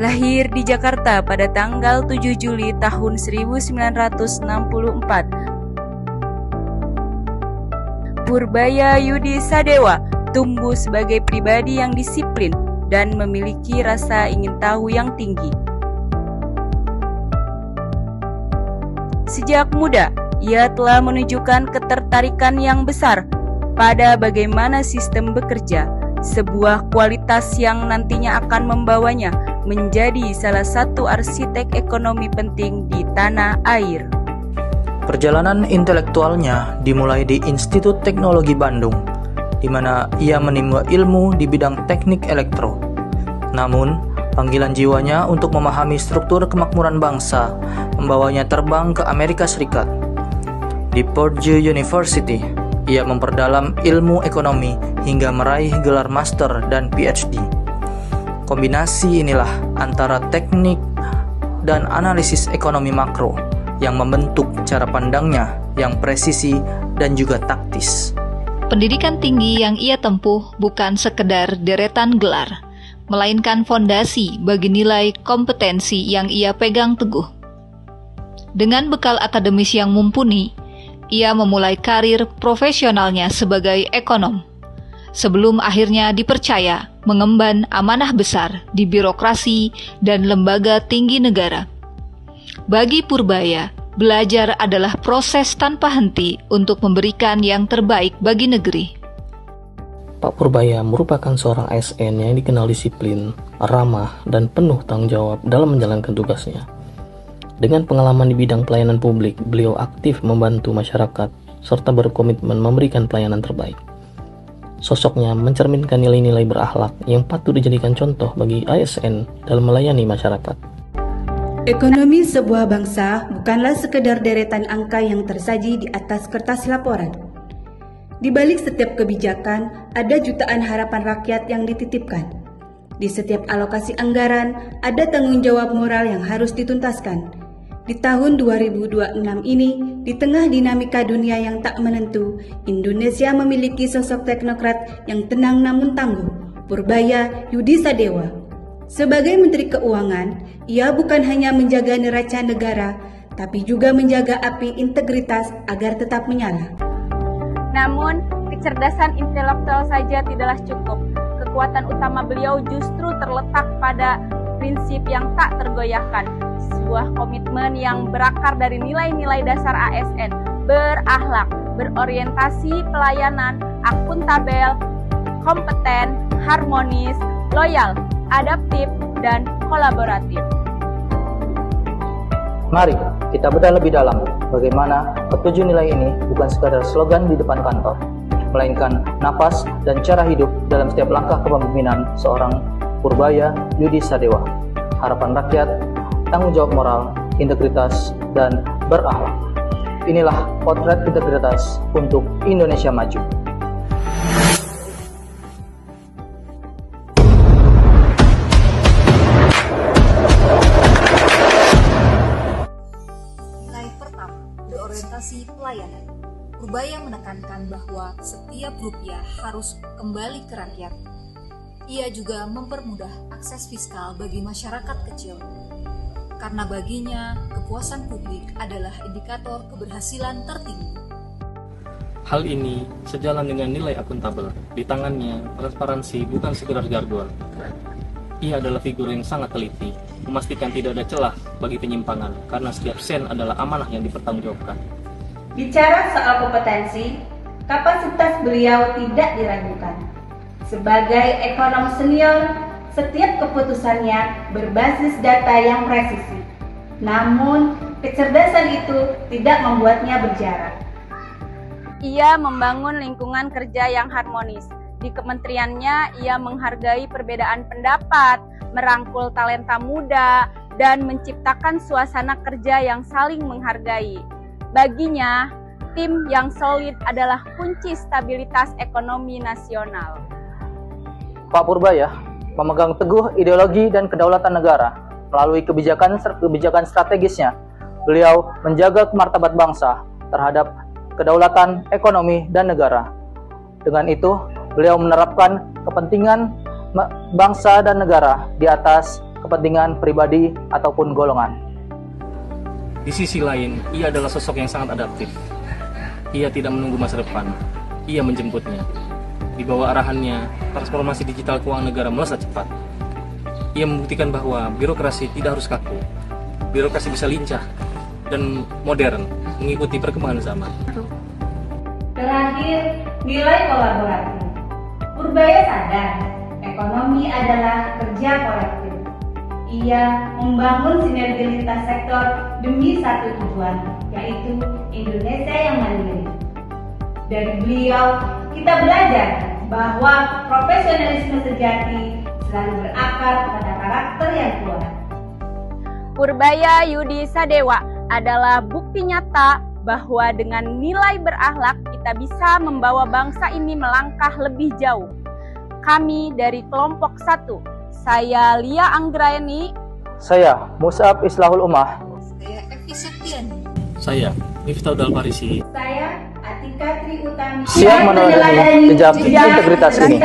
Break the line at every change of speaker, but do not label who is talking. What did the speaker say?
Lahir di Jakarta pada tanggal 7 Juli tahun 1964, Purbaya Yudi Sadewa tumbuh sebagai pribadi yang disiplin dan memiliki rasa ingin tahu yang tinggi. Sejak muda, ia telah menunjukkan ketertarikan yang besar pada bagaimana sistem bekerja, sebuah kualitas yang nantinya akan membawanya menjadi salah satu arsitek ekonomi penting di tanah air.
Perjalanan intelektualnya dimulai di Institut Teknologi Bandung, di mana ia menimba ilmu di bidang teknik elektro. Namun, panggilan jiwanya untuk memahami struktur kemakmuran bangsa membawanya terbang ke Amerika Serikat. Di Purdue University, ia memperdalam ilmu ekonomi hingga meraih gelar master dan PhD. Kombinasi inilah antara teknik dan analisis ekonomi makro yang membentuk cara pandangnya yang presisi dan juga taktis.
Pendidikan tinggi yang ia tempuh bukan sekedar deretan gelar, melainkan fondasi bagi nilai kompetensi yang ia pegang teguh. Dengan bekal akademis yang mumpuni, ia memulai karir profesionalnya sebagai ekonom, sebelum akhirnya dipercaya mengemban amanah besar di birokrasi dan lembaga tinggi negara. Bagi Purbaya, belajar adalah proses tanpa henti untuk memberikan yang terbaik bagi negeri.
Pak Purbaya merupakan seorang ASN yang dikenal disiplin, ramah, dan penuh tanggung jawab dalam menjalankan tugasnya. Dengan pengalaman di bidang pelayanan publik, beliau aktif membantu masyarakat serta berkomitmen memberikan pelayanan terbaik. Sosoknya mencerminkan nilai-nilai berakhlak yang patut dijadikan contoh bagi ASN dalam melayani masyarakat.
Ekonomi sebuah bangsa bukanlah sekedar deretan angka yang tersaji di atas kertas laporan. Di balik setiap kebijakan, ada jutaan harapan rakyat yang dititipkan. Di setiap alokasi anggaran, ada tanggung jawab moral yang harus dituntaskan. Di tahun 2026 ini, di tengah dinamika dunia yang tak menentu, Indonesia memiliki sosok teknokrat yang tenang namun tangguh, Purbaya Yudi Sadewa. Sebagai Menteri Keuangan, ia bukan hanya menjaga neraca negara, tapi juga menjaga api integritas agar tetap menyala.
Namun, kecerdasan intelektual saja tidaklah cukup. Kekuatan utama beliau justru terletak pada prinsip yang tak tergoyahkan, sebuah komitmen yang berakar dari nilai-nilai dasar ASN, berakhlak, berorientasi pelayanan, akuntabel, kompeten, harmonis, loyal, adaptif, dan kolaboratif.
Mari kita bedah lebih dalam bagaimana ketujuh nilai ini bukan sekadar slogan di depan kantor, melainkan napas dan cara hidup dalam setiap langkah kepemimpinan seorang Purbaya Yudi Sadewa. Harapan rakyat, tanggung jawab moral, integritas, dan berakhlak. Inilah potret integritas untuk Indonesia maju.
Nilai pertama, berorientasi pelayanan. Purbaya menekankan bahwa setiap rupiah harus kembali ke rakyat. Ia juga mempermudah akses fiskal bagi masyarakat kecil. Karena baginya, kepuasan publik adalah indikator keberhasilan tertinggi.
Hal ini sejalan dengan nilai akuntabel. Di tangannya, transparansi bukan sekedar jargon. Ia adalah figur yang sangat teliti, memastikan tidak ada celah bagi penyimpangan, karena setiap sen adalah amanah yang dipertanggungjawabkan.
Bicara soal kompetensi, kapasitas beliau tidak diragukan. Sebagai ekonom senior, setiap keputusannya berbasis data yang presisi. Namun, kecerdasan itu tidak membuatnya berjarak.
Ia membangun lingkungan kerja yang harmonis. Di kementeriannya, ia menghargai perbedaan pendapat, merangkul talenta muda, dan menciptakan suasana kerja yang saling menghargai. Baginya, tim yang solid adalah kunci stabilitas ekonomi nasional.
Pak Purbaya memegang teguh ideologi dan kedaulatan negara. Melalui kebijakan strategisnya, beliau menjaga martabat bangsa terhadap kedaulatan ekonomi dan negara. Dengan itu, beliau menerapkan kepentingan bangsa dan negara di atas kepentingan pribadi ataupun golongan.
Di sisi lain, ia adalah sosok yang sangat adaptif. Ia tidak menunggu masa depan, ia menjemputnya. Di bawah arahannya, transformasi digital keuangan negara melesat cepat. Ia membuktikan bahwa birokrasi tidak harus kaku. Birokrasi bisa lincah dan modern, mengikuti perkembangan zaman.
Terakhir, nilai kolaboratif. Purbaya sadar, ekonomi adalah kerja kolektif. Ia membangun sinergi lintas sektor demi satu tujuan, yaitu Indonesia yang mandiri. Dari beliau, kita belajar bahwa profesionalisme sejati selalu berakar pada karakter yang kuat.
Purbaya Yudi Sadewa adalah bukti nyata bahwa dengan nilai berakhlak kita bisa membawa bangsa ini melangkah lebih jauh. Kami dari kelompok 1, saya Lia Anggraeni.
Saya Mus'ab Islahul Ummah.
Saya Evi Septiani.
Saya, Miftahul Dalfarisi.
Saya Atika Tri Utami.
Siap meneladani jejak integritas ini.